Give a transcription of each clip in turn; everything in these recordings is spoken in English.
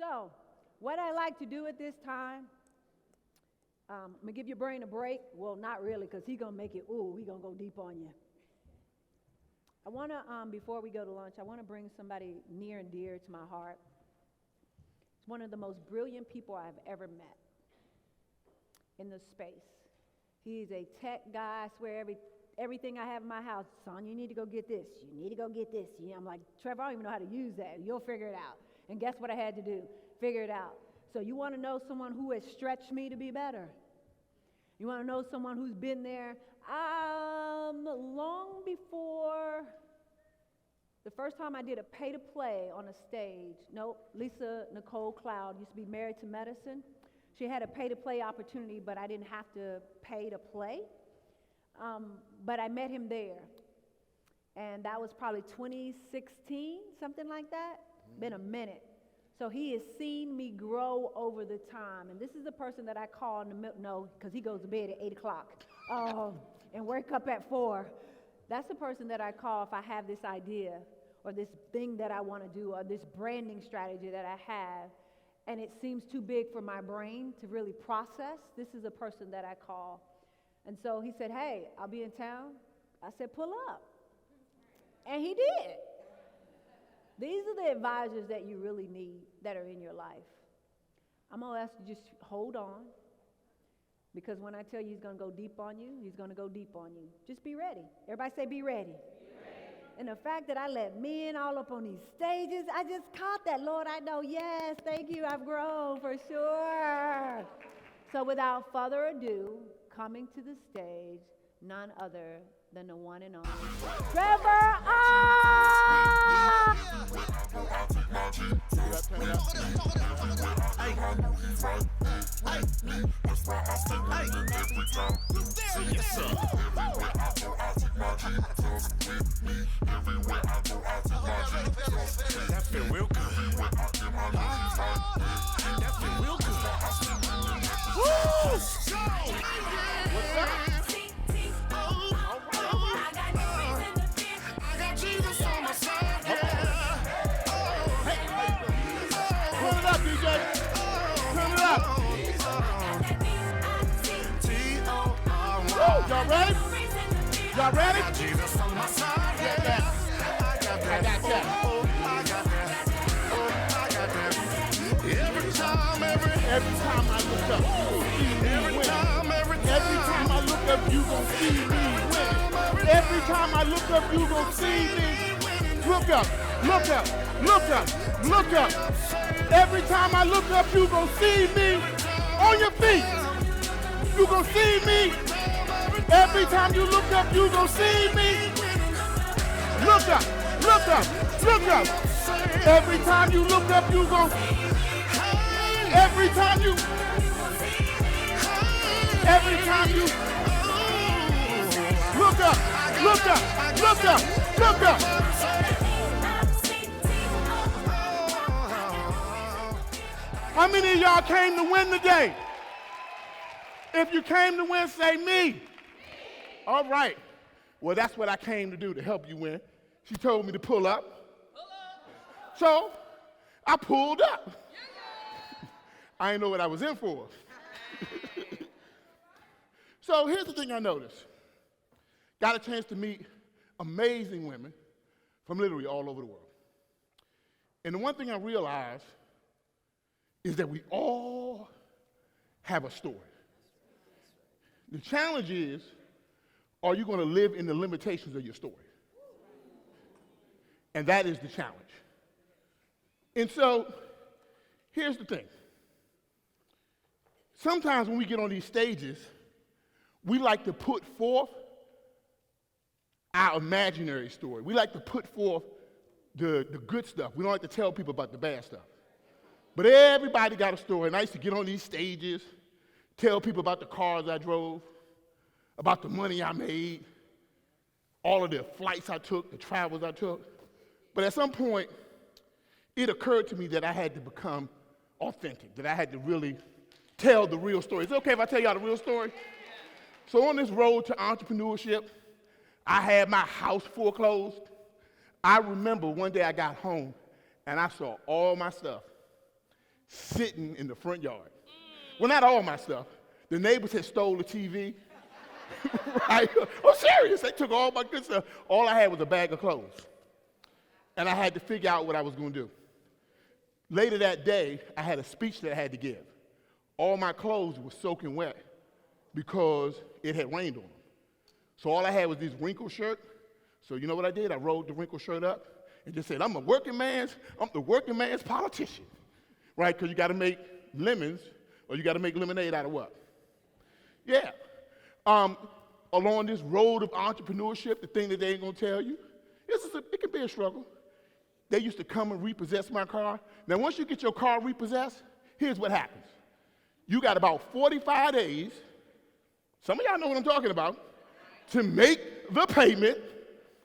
So, what I like to do at this time, I'm going to give your brain a break. Well, not really, because he's going to make it, he's going to go deep on you. I want to, before we go to lunch, I want to bring somebody near and dear to my heart. It's one of the most brilliant people I've ever met in this space. He's a tech guy. I swear everything I have in my house, son, you need to go get this. You need to go get this. I'm like, Trevor, I don't even know how to use that. You'll figure it out. And guess what I had to do? Figure it out. So you want to know someone who has stretched me to be better. You want to know someone who's been there long before the first time I did a pay-to-play on a stage. Lisa Nicole Cloud used to be Married to Medicine. She had a pay-to-play opportunity, but I didn't have to pay to play. But I met him there. And that was probably 2016, something like that. Been a minute. So he has seen me grow over the time. And this is the person that I call in the middle, because he goes to bed at 8 o'clock and wake up at 4. That's the person that I call if I have this idea or this thing that I want to do or this branding strategy that I have, and it seems too big for my brain to really process. This is a person that I call. And so he said, hey, I'll be in town. I said, pull up. And he did. These are the advisors that you really need that are in your life. I'm going to ask you just hold on, because when I tell you he's going to go deep on you, he's going to go deep on you. Just be ready. Everybody say be ready. Be ready. And the fact that I let men all up on these stages, I just caught that. Lord, I know, yes, thank you, I've grown for sure. So without further ado, coming to the stage, none other than the one and only Trevor. That feel real good. That feel real good. Woo! What's up? Y'all ready? Y'all ready? Jesus on my side. I got that. I got that. Every time I look up, every time I look up, you gon' see me win. Every time I look up, you gon' see me. Look up, look up, look up, look up. Every time I look up, you gon' see me. On your feet, you gon' see me. Every time you look up, you gon' see me. Look up, look up, look up. Every time you look up, you gon'. Every time you look up, look up, look up, look up. How many of y'all came to win today? If you came to win, say me. All right. Well, that's what I came to do, to help you win. She told me to pull up. So I pulled up. I didn't know what I was in for. So here's the thing I noticed. Got a chance to meet amazing women from literally all over the world. And the one thing I realized is that we all have a story. The challenge is, are you going to live in the limitations of your story? And that is the challenge. And so, here's the thing. Sometimes when we get on these stages, we like to put forth our imaginary story. We like to put forth the good stuff. We don't like to tell people about the bad stuff. But everybody got a story, and I used to get on these stages, tell people about the cars I drove, about the money I made, all of the flights I took, the travels I took. But at some point, it occurred to me that I had to become authentic, that I had to really tell the real story. Is it okay if I tell y'all the real story? So on this road to entrepreneurship, I had my house foreclosed. I remember one day I got home and I saw all my stuff sitting in the front yard. Well, not all my stuff. The neighbors had stole the TV. Right? I'm serious. They took all my good stuff. All I had was a bag of clothes. And I had to figure out what I was going to do. Later that day, I had a speech that I had to give. All my clothes were soaking wet because it had rained on them. So all I had was this wrinkled shirt. So you know what I did? I rolled the wrinkled shirt up and just said, I'm the working man's politician. Right? Because you got to make lemons, or you got to make lemonade out of what? Yeah. Along this road of entrepreneurship, the thing that they ain't going to tell you, it can be a struggle. They used to come and repossess my car. Now, once you get your car repossessed, here's what happens. You got about 45 days, some of y'all know what I'm talking about, to make the payment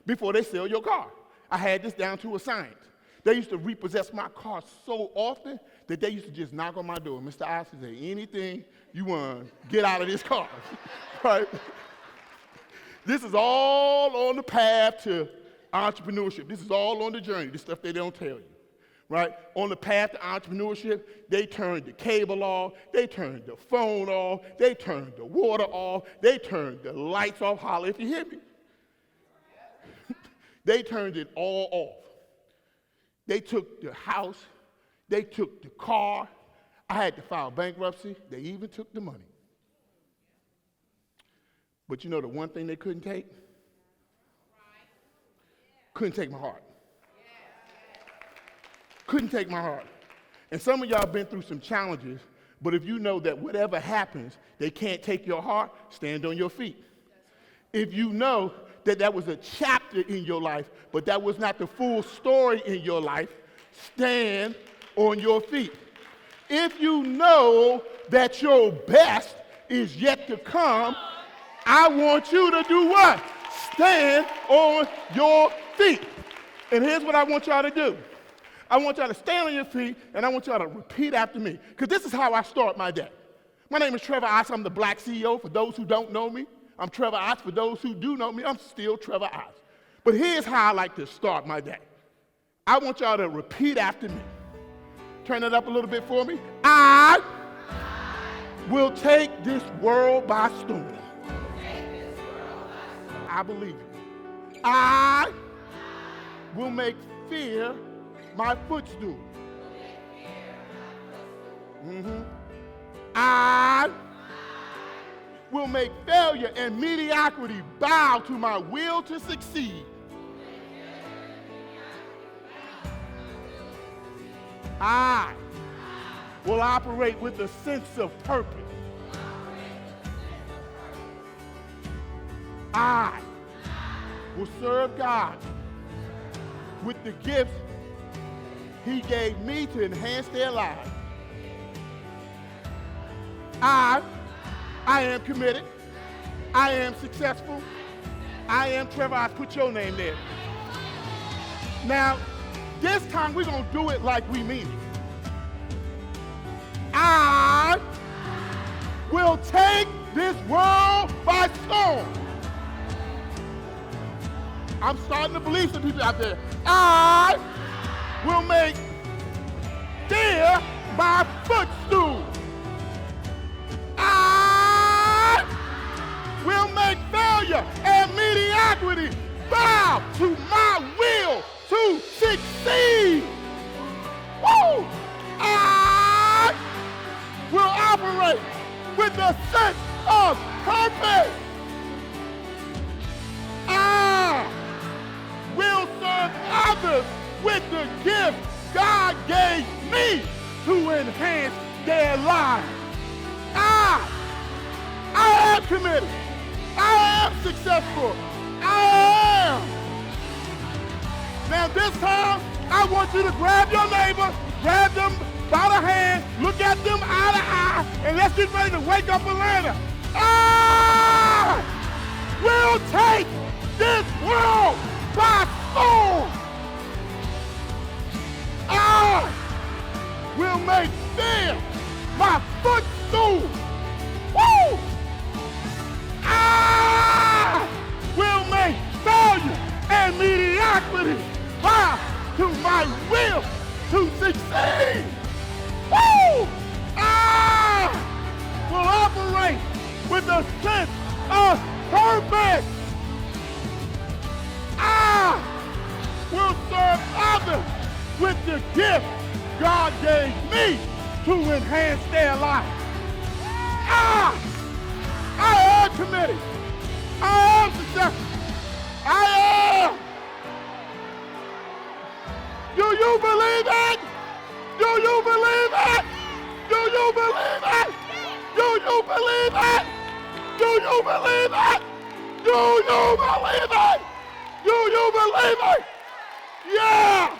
before they sell your car. I had this down to a science. They used to repossess my car so often that they used to just knock on my door. Mr. Ice, is there anything you want to get out of this car? Right? This is all on the path to entrepreneurship. This is all on the journey, the stuff they don't tell you. Right? On the path to entrepreneurship, they turned the cable off, they turned the phone off, they turned the water off, they turned the lights off. Holler if you hear me. They turned it all off. They took the house, they took the car. I had to file bankruptcy. They even took the money. But you know the one thing they couldn't take? Couldn't take my heart. Couldn't take my heart. And some of y'all been through some challenges, but if you know that whatever happens, they can't take your heart, stand on your feet. If you know that that was a chapter in your life, but that was not the full story in your life, stand on your feet. If you know that your best is yet to come, I want you to do what? Stand on your feet. And here's what I want y'all to do. I want y'all to stand on your feet, and I want y'all to repeat after me, because this is how I start my day. My name is Trevor Ice. I'm the Black CEO. For those who don't know me, I'm Trevor Ice. For those who do know me, I'm still Trevor Ice. But here's how I like to start my day. I want y'all to repeat after me. Turn it up a little bit for me. I will take this world by storm. I believe it. I will make fear my footstool. I will make failure and mediocrity bow to my will to succeed. I will operate with a sense of purpose. I will serve God with the gifts He gave me to enhance their lives. I am committed. I am successful. I am Trevor. I put your name there. Now, this time we're going to do it like we mean it. I will take this world by storm. I'm starting to believe some people out there. I will make fear my footstool. I will make failure and mediocrity bow to my will to succeed. Woo! I will operate with a sense of purpose. I will serve others with the gift God gave me to enhance their lives. I am committed. I am successful. I am. Now this time, I want you to grab your neighbor, grab them by the hand, look at them eye to eye, and let's get ready to wake up Atlanta. I will take this world by storm. I will make fear my footstool. Woo! I will make failure and mediocrity bow to my will to succeed. Woo! gave me to enhance their life. I am committed. I am successful. I am. Do you believe it? Do you believe it? Do you believe it? Do you believe it? Do you believe it? Do you believe it? Do you believe it? Yeah!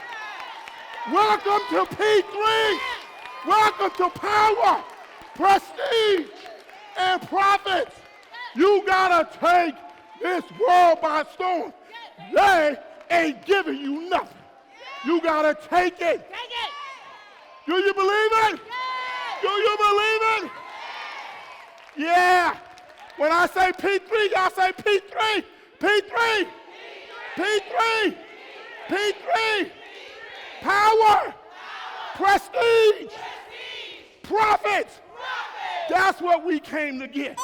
Welcome to P3. Welcome to power, prestige, and profits. You gotta take this world by storm. They ain't giving you nothing. You gotta take it. Do you believe it? Do you believe it? Yeah. When I say P3, y'all say P3. P3. P3. P3. Power. Prestige. Profits. That's what we came to get.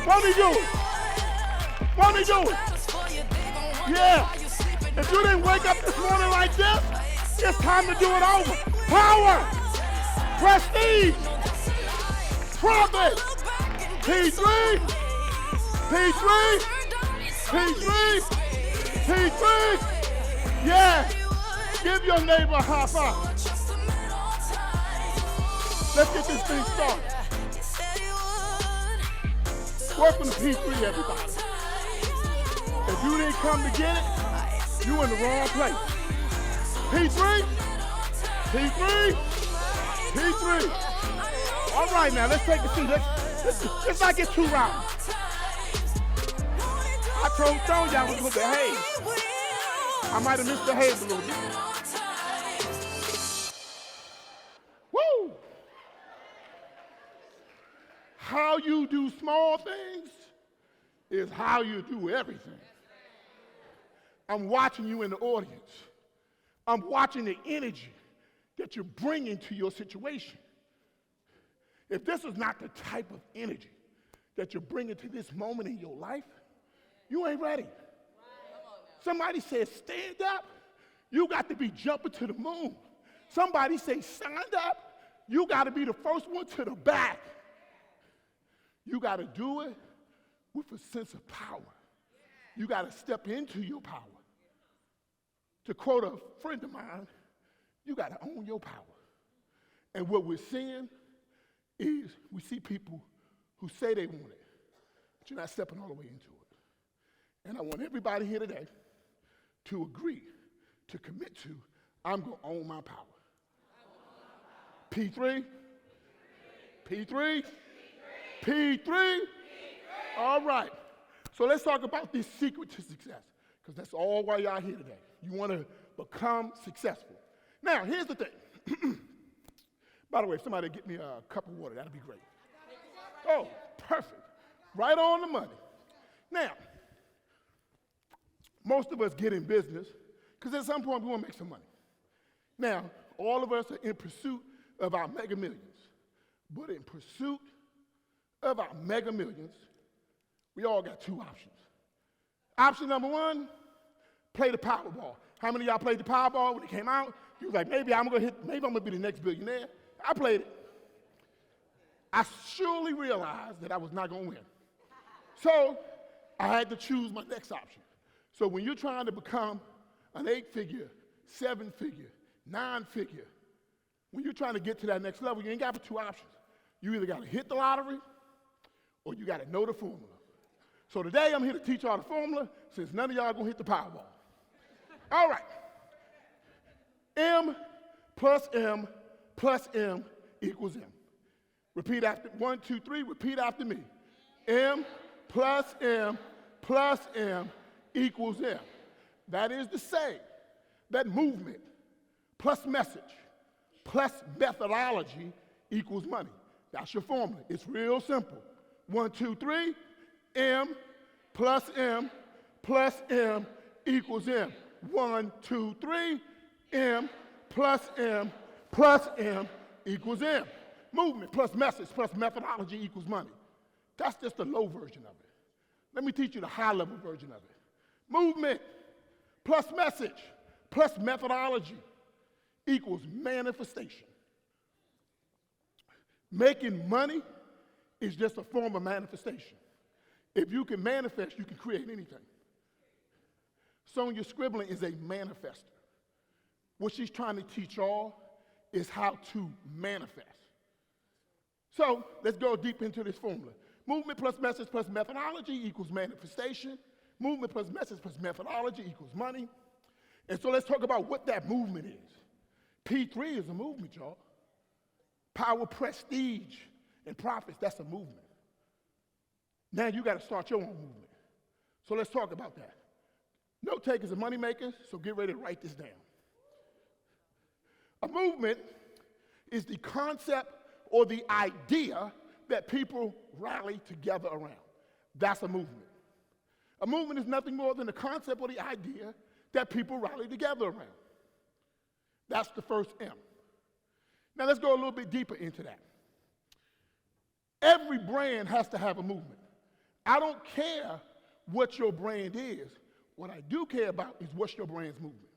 Won't he do it? Won't he do it? Yeah. If you didn't wake up this morning like this, it's time to do it over. Power. Prestige. Profit. P3. P3. P3. P3. Yeah. Give your neighbor a high five. Let's get this thing started. Welcome to P3, everybody. If you didn't come to get it, you in the wrong place. P3, P3, P3. All right, now let's take a seat. Let's not get too rowdy. I told y'all I was going to behave. I might have misbehaved a little bit. Woo! How you do small things is how you do everything. I'm watching you in the audience. I'm watching the energy that you're bringing to your situation. If this is not the type of energy that you're bringing to this moment in your life, you ain't ready. Somebody says stand up, you got to be jumping to the moon. Somebody say stand up, you got to be the first one to the back. You got to do it with a sense of power. You got to step into your power. To quote a friend of mine, you got to own your power. And what we're seeing is we see people who say they want it, but you're not stepping all the way into it. And I want everybody here today to agree, to commit to, I'm going to own my power. P3? P3? P3? All right. So let's talk about this secret to success, because that's all why y'all here today. You want to become successful. Now, here's the thing. By the way, if somebody get me a cup of water, that'd be great. Oh, perfect. Right on the money. Now, most of us get in business because at some point we want to make some money. Now, all of us are in pursuit of our mega millions. But in pursuit of our mega millions, we all got two options. Option number one, play the Powerball. How many of y'all played the Powerball when it came out? You was like, maybe I'm gonna be the next billionaire. I played it. I surely realized that I was not gonna win. So I had to choose my next option. So when you're trying to become an 8-figure, 7-figure, 9-figure, when you're trying to get to that next level, you ain't got but two options. You either gotta hit the lottery or you gotta know the formula. So today I'm here to teach y'all the formula since none of y'all gonna hit the Powerball. All right. M plus M plus M equals M. Repeat after, 1, 2, 3, repeat after me. M plus M plus M equals M. That is to say that movement plus message plus methodology equals money. That's your formula. It's real simple. 1, 2, 3, M plus M plus M equals M. 1, 2, 3, M plus M plus M equals M. Movement plus message plus methodology equals money. That's just the low version of it. Let me teach you the high-level version of it. Movement plus message plus methodology equals manifestation. Making money is just a form of manifestation. If you can manifest, you can create anything. Sonia Scribbling is a manifester. What she's trying to teach y'all is how to manifest. So let's go deep into this formula. Movement plus message plus methodology equals manifestation. Movement plus message plus methodology equals money. And so let's talk about what that movement is. P3 is a movement, y'all. Power, prestige, and profits, that's a movement. Now you got to start your own movement. So let's talk about that. Note takers are money makers, so get ready to write this down. A movement is the concept or the idea that people rally together around. That's a movement. A movement is nothing more than the concept or the idea that people rally together around. That's the first M. Now let's go a little bit deeper into that. Every brand has to have a movement. I don't care what your brand is. What I do care about is what's your brand's movement.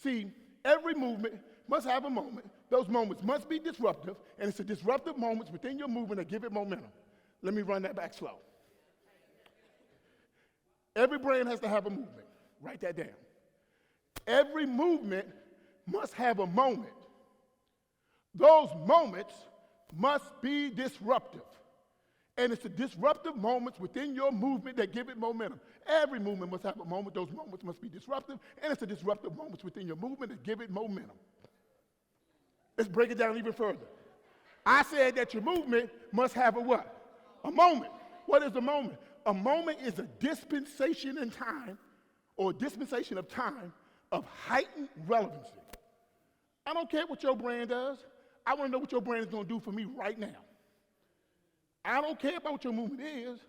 See, every movement must have a moment. Those moments must be disruptive, and it's the disruptive moments within your movement that give it momentum. Let me run that back slow. Every brand has to have a movement. Write that down. Every movement must have a moment. Those moments must be disruptive. And it's the disruptive moments within your movement that give it momentum. Every movement must have a moment. Those moments must be disruptive. And it's the disruptive moments within your movement that give it momentum. Let's break it down even further. I said that your movement must have a what? A moment. What is a moment? A moment is a dispensation in time, or a dispensation of time, of heightened relevancy. I don't care what your brand does. I want to know what your brand is going to do for me right now. I don't care about what your movement is.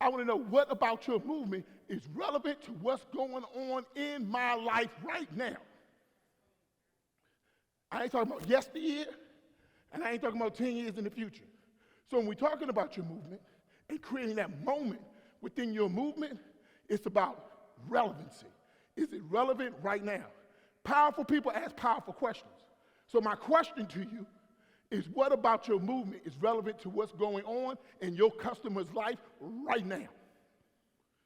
I want to know what about your movement is relevant to what's going on in my life right now. I ain't talking about yesteryear, and I ain't talking about 10 years in the future. So when we're talking about your movement and creating that moment within your movement, it's about relevancy. Is it relevant right now? Powerful people ask powerful questions. So my question to you is, what about your movement is relevant to what's going on in your customer's life right now?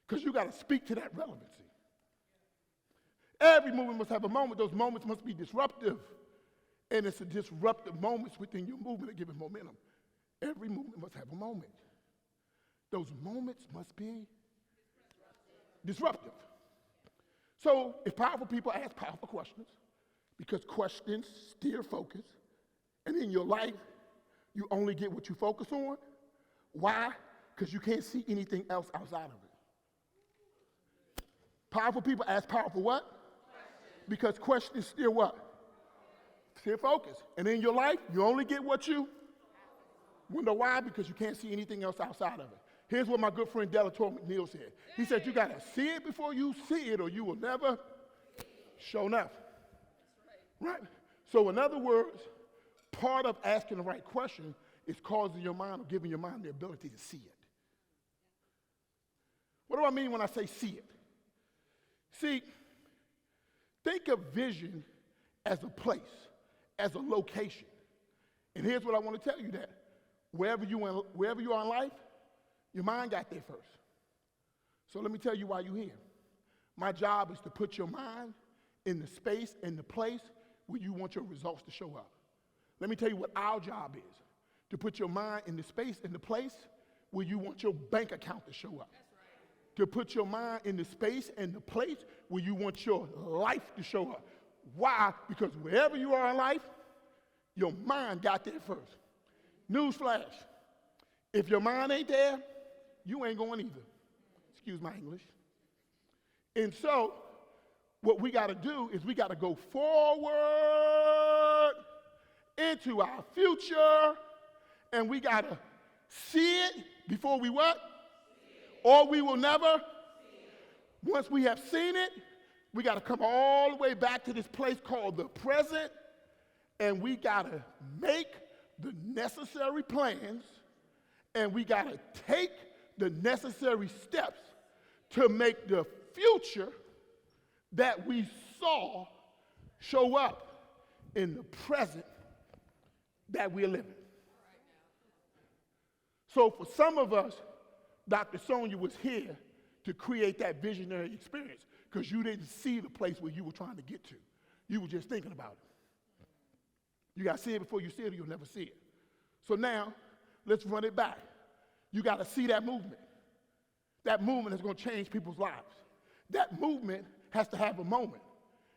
Because you got to speak to that relevancy. Every movement must have a moment. Those moments must be disruptive. And it's the disruptive moments within your movement that give it momentum. Every movement must have a moment. Those moments must be disruptive. So if powerful people ask powerful questions, because questions steer focus, and in your life, you only get what you focus on. Why? Because you can't see anything else outside of it. Powerful people ask powerful what? Questions. Because questions steer what? Steer focus. And in your life, you only get what you wonder. Why? Because you can't see anything else outside of it. Here's what my good friend Delator McNeil said. He said, you got to see it before you see it, or you will never show enough. Right? So in other words, part of asking the right question is causing your mind, or giving your mind the ability to see it. What do I mean when I say see it? See, think of vision as a place, as a location. And here's what I want to tell you, that wherever you are in life, your mind got there first. So let me tell you why you're here. My job is to put your mind in the space and the place where you want your results to show up. Let me tell you what our job is, to put your mind in the space and the place where you want your bank account to show up. Right. To put your mind in the space and the place where you want your life to show up. Why? Because wherever you are in life, your mind got there first. Newsflash, if your mind ain't there, you ain't going either. Excuse my English. And so, what we got to do is we got to go forward into our future, and we got to see it before we what? Or we will never. Once we have seen it, we got to come all the way back to this place called the present, and we got to make the necessary plans, and we got to take the necessary steps to make the future that we saw show up in the present that we're living. So for some of us, Dr. Sonia was here to create that visionary experience because you didn't see the place where you were trying to get to. You were just thinking about it. You got to see it before you see it or you'll never see it. So now, let's run it back. You got to see that movement. That movement is going to change people's lives. That movement has to have a moment.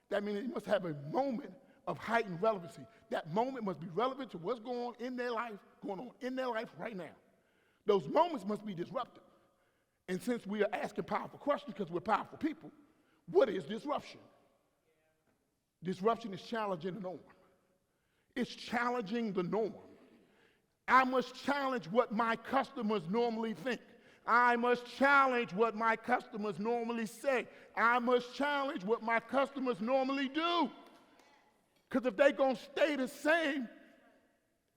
That means it must have a moment of heightened relevancy. That moment must be relevant to what's going on in their life right now. Those moments must be disruptive. And since we are asking powerful questions because we're powerful people, what is disruption? Disruption is challenging the norm. It's challenging the norm. I must challenge what my customers normally think. I must challenge what my customers normally say. I must challenge what my customers normally do. Because if they're going to stay the same,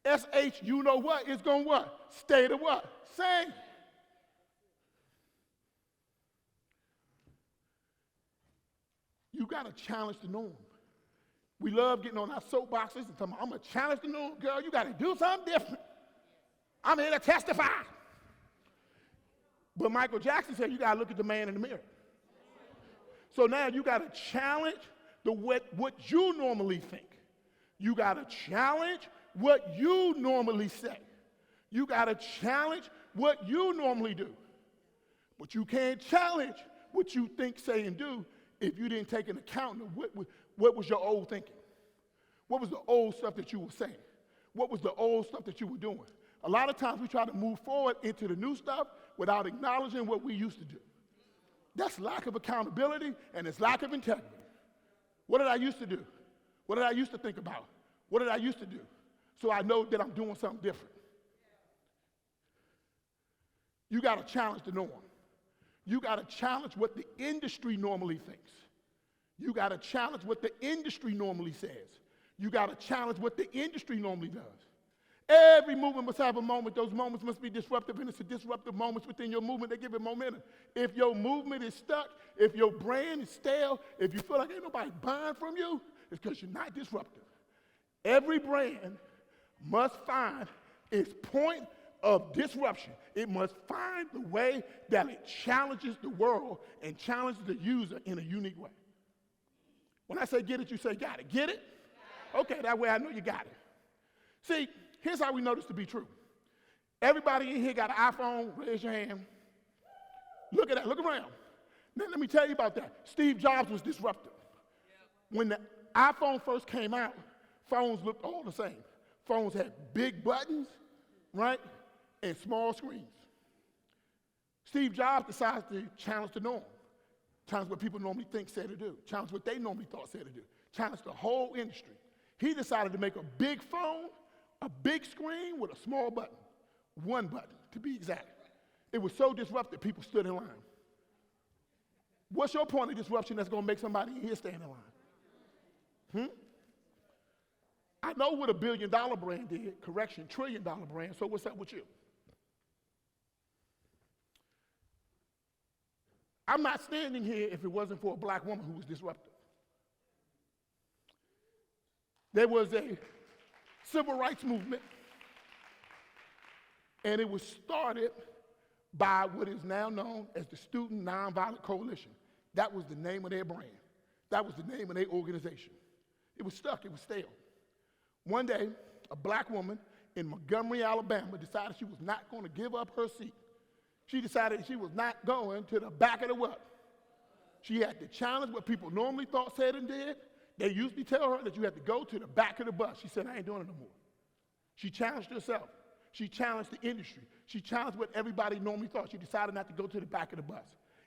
SH, you know what, is going to what? Stay the what? Same. You got to challenge the norm. We love getting on our soapboxes and talking, I'm going to challenge the norm. Girl, you got to do something different. I'm here to testify. But Michael Jackson said you got to look at the man in the mirror. So now you got to challenge what you normally think. You got to challenge what you normally say. You got to challenge what you normally do. But you can't challenge what you think, say, and do if you didn't take into account of what was your old thinking. What was the old stuff that you were saying? What was the old stuff that you were doing? A lot of times we try to move forward into the new stuff without acknowledging what we used to do. That's lack of accountability and it's lack of integrity. What did I used to do? What did I used to think about? What did I used to do? So I know that I'm doing something different. You got to challenge the norm. You got to challenge what the industry normally thinks. You got to challenge what the industry normally says. You got to challenge what the industry normally does. Every movement must have a moment. Those moments must be disruptive, and it's the disruptive moments within your movement that give it momentum. If your movement is stuck, if your brand is stale, if you feel like ain't nobody buying from you, it's because you're not disruptive. Every brand must find its point of disruption. It must find the way that it challenges the world and challenges the user in a unique way. When I say get it, you say got it. Get it? Okay, that way I know you got it. See, here's how we know this to be true. Everybody in here got an iPhone? Raise your hand. Look at that. Look around. Now, let me tell you about that. Steve Jobs was disruptive. When the iPhone first came out, phones looked all the same. Phones had big buttons, right, and small screens. Steve Jobs decided to challenge the norm, challenge what people normally think, said, or do, challenge what they normally thought, said, or do, challenge the whole industry. He decided to make a big phone, a big screen with a small button, one button to be exact. It was so disruptive, people stood in line. What's your point of disruption that's going to make somebody in here stand in line? I know what $1 billion brand did, correction, $1 trillion brand, so what's up with you? I'm not standing here if it wasn't for a black woman who was disruptive. There was a civil rights movement, and it was started by what is now known as the Student Nonviolent Coalition. That was the name of their brand. That was the name of their organization. It was stuck, it was stale. One day, a black woman in Montgomery, Alabama decided she was not going to give up her seat. She decided she was not going to the back of the what? She had to challenge what people normally thought, said, and did. They usually tell her that you have to go to the back of the bus. She said, I ain't doing it no more. She challenged herself. She challenged the industry. She challenged what everybody normally thought. She decided not to go to the back of the bus.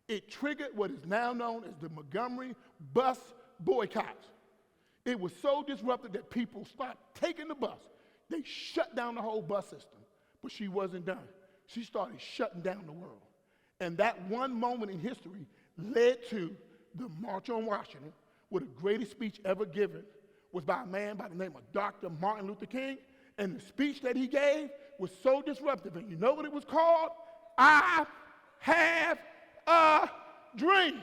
It triggered what is now known as the Montgomery bus boycott. It was so disruptive that people stopped taking the bus. They shut down the whole bus system. But she wasn't done. She started shutting down the world. And that one moment in history led to the March on Washington, where the greatest speech ever given was by a man by the name of Dr. Martin Luther King. And the speech that he gave was so disruptive. And you know what it was called? I have a dream.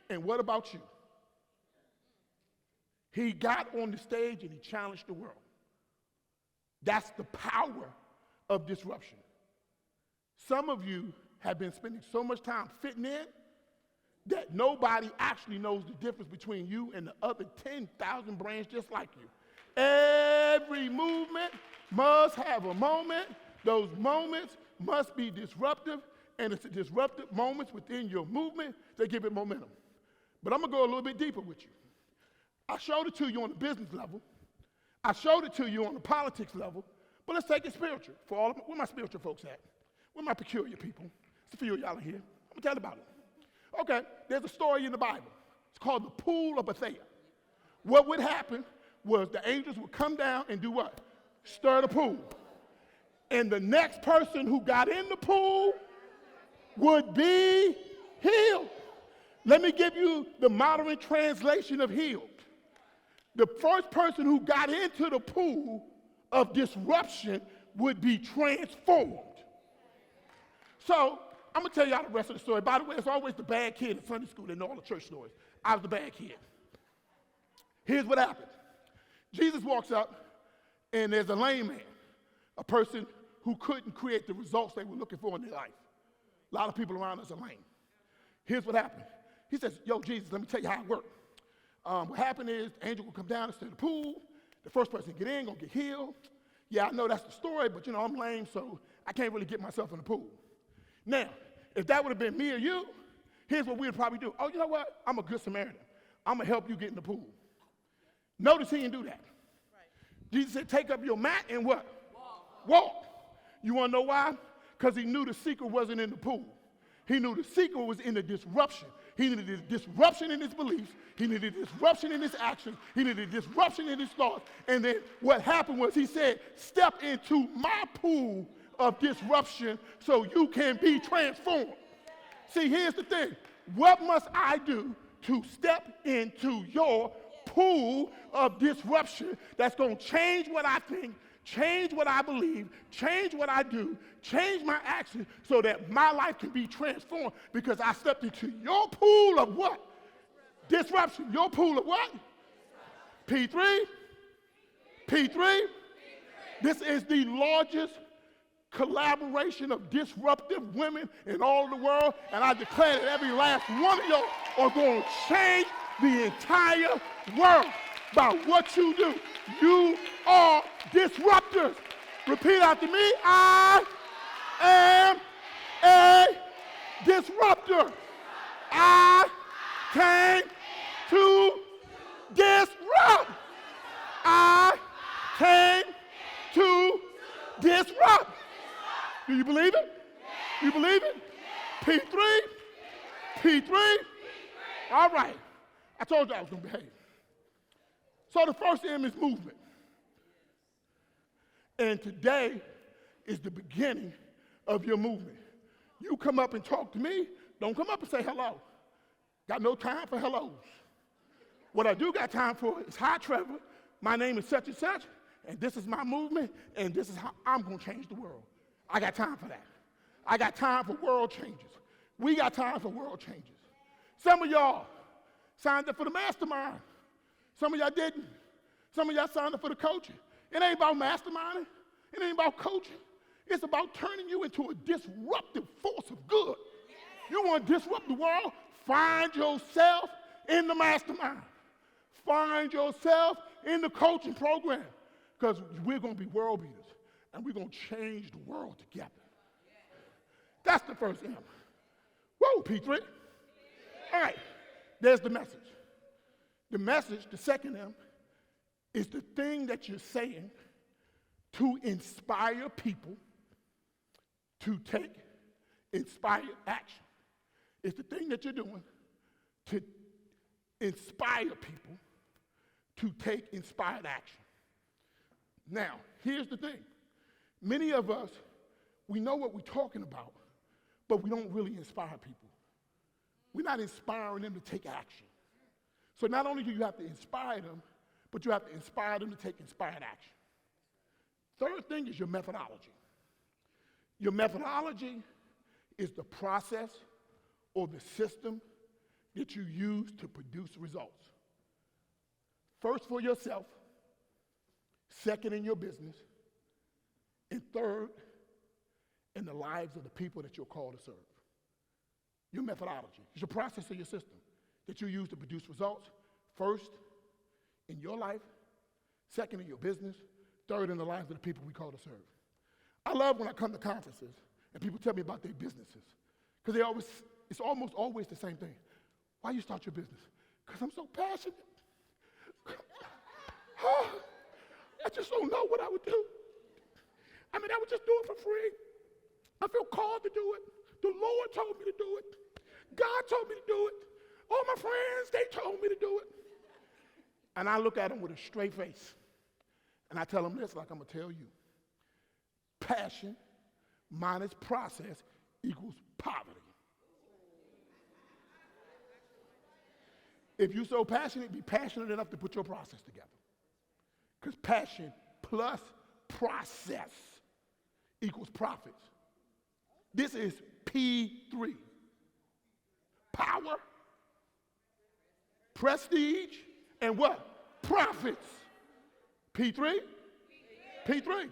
And what about you? He got on the stage and he challenged the world. That's the power of disruption. Some of you have been spending so much time fitting in that nobody actually knows the difference between you and the other 10,000 brands just like you. Every movement must have a moment. Those moments must be disruptive, and it's the disruptive moments within your movement that give it momentum. But I'm going to go a little bit deeper with you. I showed it to you on the business level. I showed it to you on the politics level. But let's take it spiritual. Where my spiritual folks at? Where my peculiar people? It's a few of y'all are here. I'm going to tell you about it. Okay, there's a story in the Bible. It's called the Pool of Bethesda. What would happen was the angels would come down and do what? Stir the pool. And the next person who got in the pool would be healed. Let me give you the modern translation of healed. The first person who got into the pool of disruption would be transformed. So, I'm going to tell y'all the rest of the story. By the way, it's always the bad kid in Sunday school that know all the church stories. I was the bad kid. Here's what happened. Jesus walks up, and there's a lame man, a person who couldn't create the results they were looking for in their life. A lot of people around us are lame. Here's what happened. He says, yo, Jesus, let me tell you how it worked. What happened is the angel will come down and stir the pool. The first person to get in going to get healed. Yeah, I know that's the story, but, I'm lame, so I can't really get myself in the pool. Now, if that would have been me or you, here's what we would probably do. Oh, you know what? I'm a good Samaritan. I'm going to help you get in the pool. Notice he didn't do that. Right. Jesus said, take up your mat and what? Walk. You want to know why? Because he knew the secret wasn't in the pool. He knew the secret was in the disruption. He needed a disruption in his beliefs. He needed a disruption in his actions. He needed a disruption in his thoughts. And then what happened was he said, step into my pool of disruption so you can be transformed. See, here's the thing. What must I do to step into your pool of disruption that's going to change what I think, change what I believe, change what I do, change my actions so that my life can be transformed because I stepped into your pool of what? Disruption. Your pool of what? P3? P3? This is the largest collaboration of disruptive women in all of the world, and I declare that every last one of y'all are going to change the entire world by what you do. You are disruptors. Repeat after me. I am a disruptor. I came to disrupt. I came to disrupt. Do you believe it? You believe it? P3? P3? All right. I told you I was going to behave. So the first M is movement. And today is the beginning of your movement. You come up and talk to me, don't come up and say hello. Got no time for hellos. What I do got time for is, hi, Trevor, my name is such and this is my movement, and this is how I'm going to change the world. I got time for that. I got time for world changes. We got time for world changes. Some of y'all signed up for the mastermind. Some of y'all didn't. Some of y'all signed up for the coaching. It ain't about masterminding. It ain't about coaching. It's about turning you into a disruptive force of good. You want to disrupt the world? Find yourself in the mastermind. Find yourself in the coaching program because we're going to be world beaters and we're going to change the world together. That's the first M. Whoa, P3. All right, there's the message. The message, the second M, is the thing that you're saying to inspire people to take inspired action. It's the thing that you're doing to inspire people to take inspired action. Now, here's the thing. Many of us, we know what we're talking about, but we don't really inspire people. We're not inspiring them to take action. So not only do you have to inspire them, but you have to inspire them to take inspired action. Third thing is your methodology. Your methodology is the process or the system that you use to produce results. First for yourself, second in your business, and third in the lives of the people that you're called to serve. Your methodology is your process or your system that you use to produce results. First in your life, second in your business, third in the lives of the people we call to serve. I love when I come to conferences and people tell me about their businesses, because it's almost always the same thing. Why you start your business? Because I'm so passionate. I just don't know what I would do. I would just do it for free. I feel called to do it. The Lord told me to do it. God told me to do it. All my friends, they told me to do it. And I look at them with a straight face. And I tell them this like I'm going to tell you. Passion minus process equals poverty. If you're so passionate, be passionate enough to put your process together. Because passion plus process equals profits. This is P3. Power, prestige, and what? Profits. P3? P3.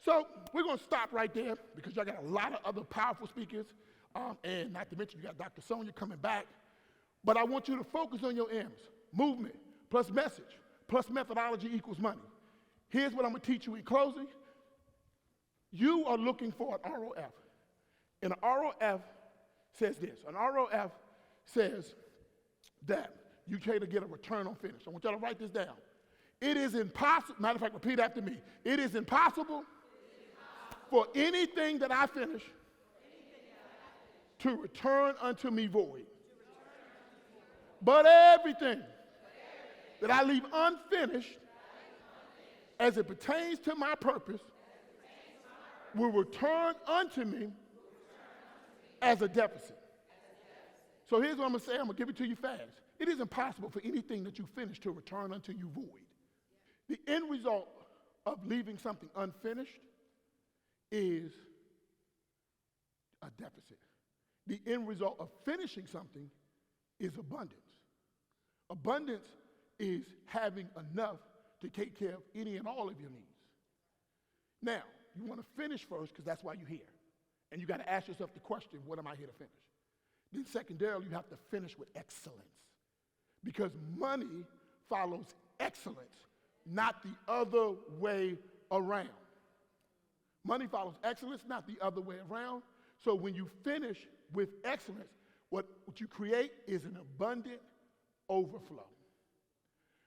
So we're going to stop right there because y'all got a lot of other powerful speakers, and not to mention you got Dr. Sonia coming back. But I want you to focus on your M's. Movement plus message plus methodology equals money. Here's what I'm going to teach you in closing. You are looking for an ROF. And an ROF says this. An ROF says that you try to get a return on finish. I want y'all to write this down. It is impossible, matter of fact, repeat after me. It is impossible for anything that I finish to return unto me void. But everything that I leave unfinished as it pertains to my purpose will return unto me as a deficit. So here's what I'm going to say. I'm going to give it to you fast. It is impossible for anything that you finish to return unto you void. The end result of leaving something unfinished is a deficit. The end result of finishing something is abundance. Abundance is having enough to take care of any and all of your needs. Now, you want to finish first because that's why you're here. And you got to ask yourself the question, what am I here to finish? Then secondarily, you have to finish with excellence. Because money follows excellence, not the other way around. Money follows excellence, not the other way around. So when you finish with excellence, what you create is an abundant overflow.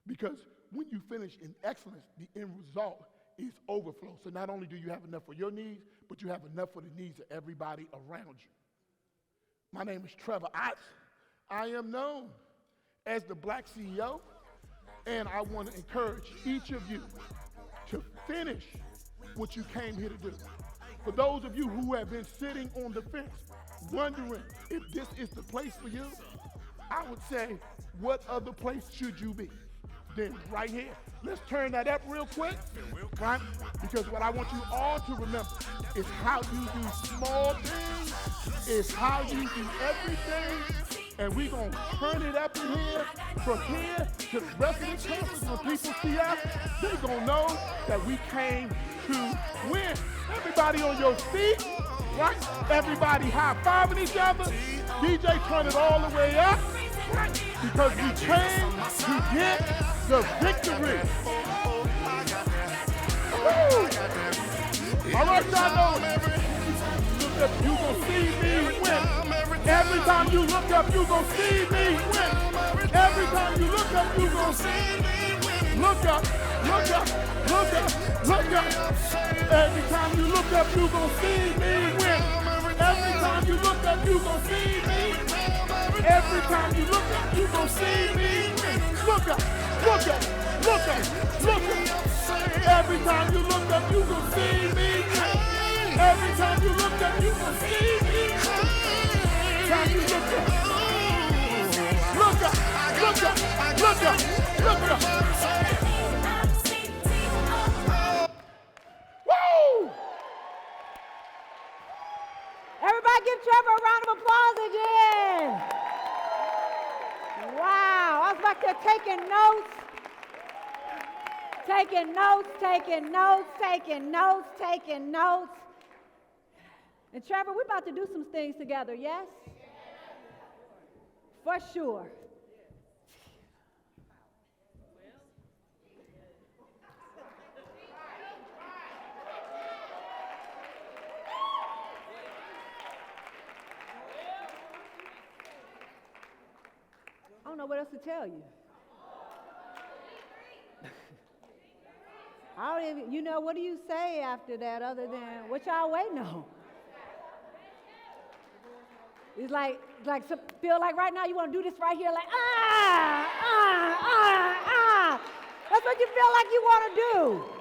Because when you finish in excellence, the end result is overflow. So not only do you have enough for your needs, but you have enough for the needs of everybody around you. My name is Trevor Otts. I am known as the Black CEO, and I want to encourage each of you to finish what you came here to do. For those of you who have been sitting on the fence, wondering if this is the place for you, I would say, what other place should you be? Then right here, let's turn that up real quick, right? Because what I want you all to remember is how you do small things, is how you do everything, and we're going to turn it up in here, from here to the rest of the conference. When people see us, they're going to know that we came to win. Everybody on your feet, right? Everybody high-fiving each other. DJ, turn it all the way up, right? Because we came to get the victory. Woo! All right, y'all know, you gonna see me win. Every time you look up, you gonna see me win. Every time you look up, you gonna see me win. Look up, look up, look up, look up. Every time you look up, you gonna see me win. Every time you look up, you gonna see me win. Every time you look up, you gonna see me win. Look up, look up, look up, look up. Every time you look up, you gonna see me win. Every time you look up, you gonna see me win. Time you look up, look up, look up, look up, look up. Woo! Everybody give Trevor a round of applause again. Wow, I was about back there taking notes. Taking notes, taking notes, taking notes, taking notes. And Trevor, we're about to do some things together, yes? For sure. I don't know what else to tell you. I don't even, what do you say after that other than what y'all waiting on? It's like feel like right now you want to do this right here, like, ah. That's what you feel like you want to do.